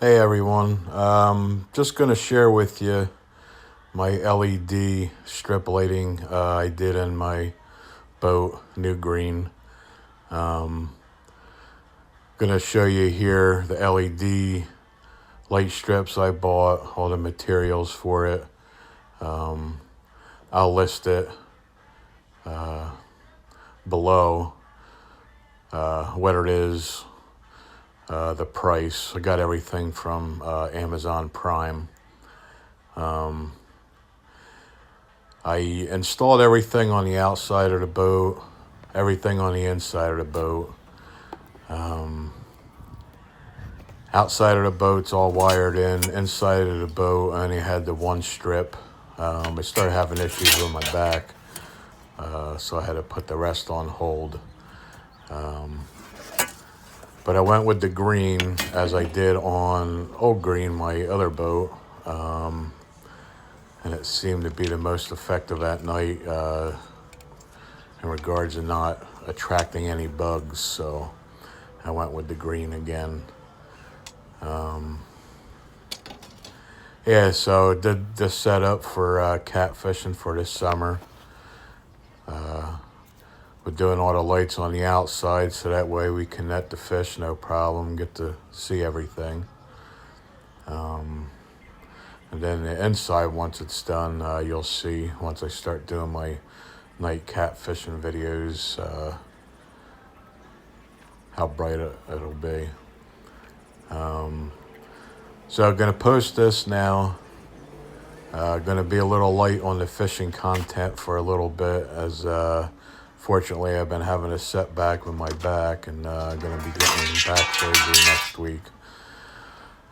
Hey everyone, just going to share with you my LED strip lighting I did in my boat, New Green. Going to show you here the LED light strips I bought, all the materials for it. I'll list it below, what it is, the price. I got everything from Amazon Prime. I installed everything on the outside of the boat, everything on the inside of the boat. Outside of the boat's all wired in. Inside of the boat, I only had the one strip. I started having issues with my back, so I had to put the rest on hold. But I went with the green as I did on Old Green, my other boat. And it seemed to be the most effective at night in regards to not attracting any bugs. So I went with the green again. Yeah, so did this setup for catfishing for this summer. We're doing all the lights on the outside so that way we can net the fish no problem, get to see everything. And then the inside, once it's done, you'll see once I start doing my night catfishing videos how bright it'll be. So I'm going to post this now. Going to be a little light on the fishing content for a little bit as fortunately I've been having a setback with my back and going to be getting back surgery next week.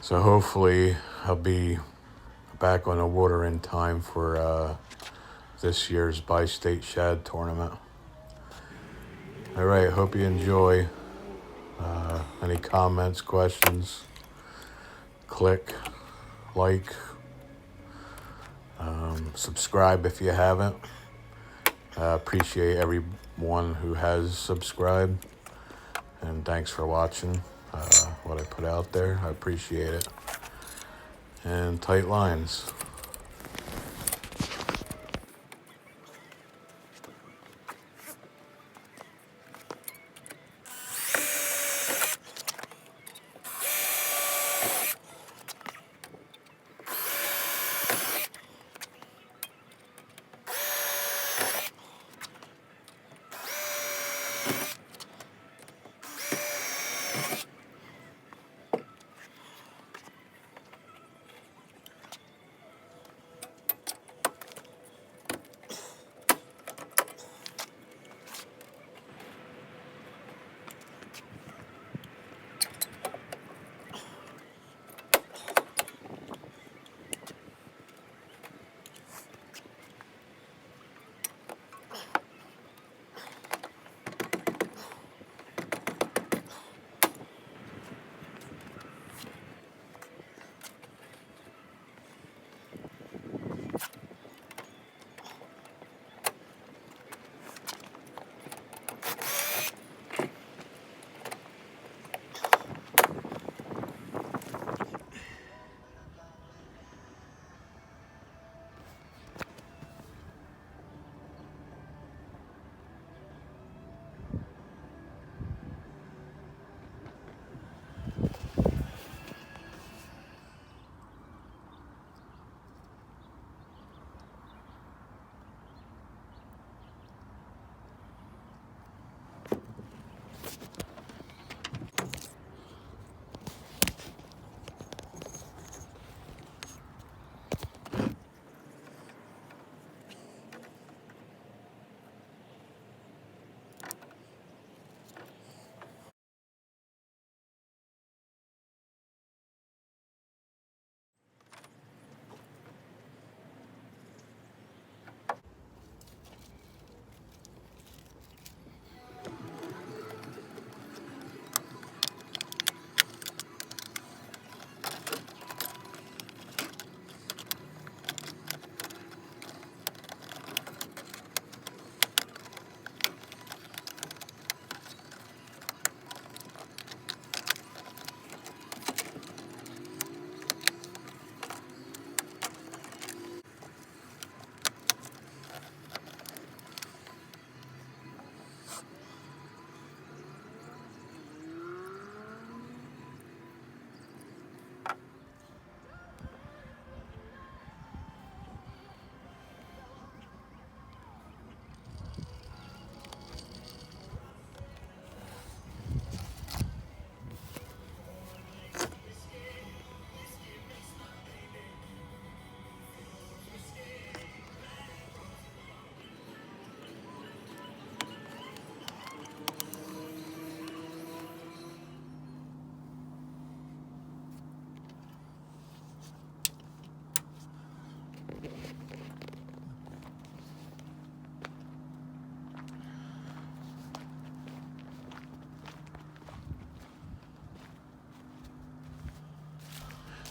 So hopefully I'll be back on the water in time for this year's Bi-State Shad Tournament. All right, hope you enjoy. Any comments, questions, click, like, subscribe if you haven't. Appreciate everyone who has subscribed, and thanks for watching what I put out there. I appreciate it. And tight lines.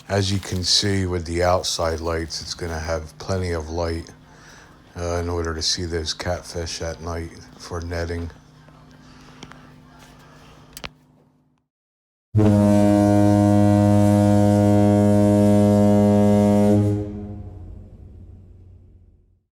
As you can see with the outside lights, it's going to have plenty of light in order to see those catfish at night for netting.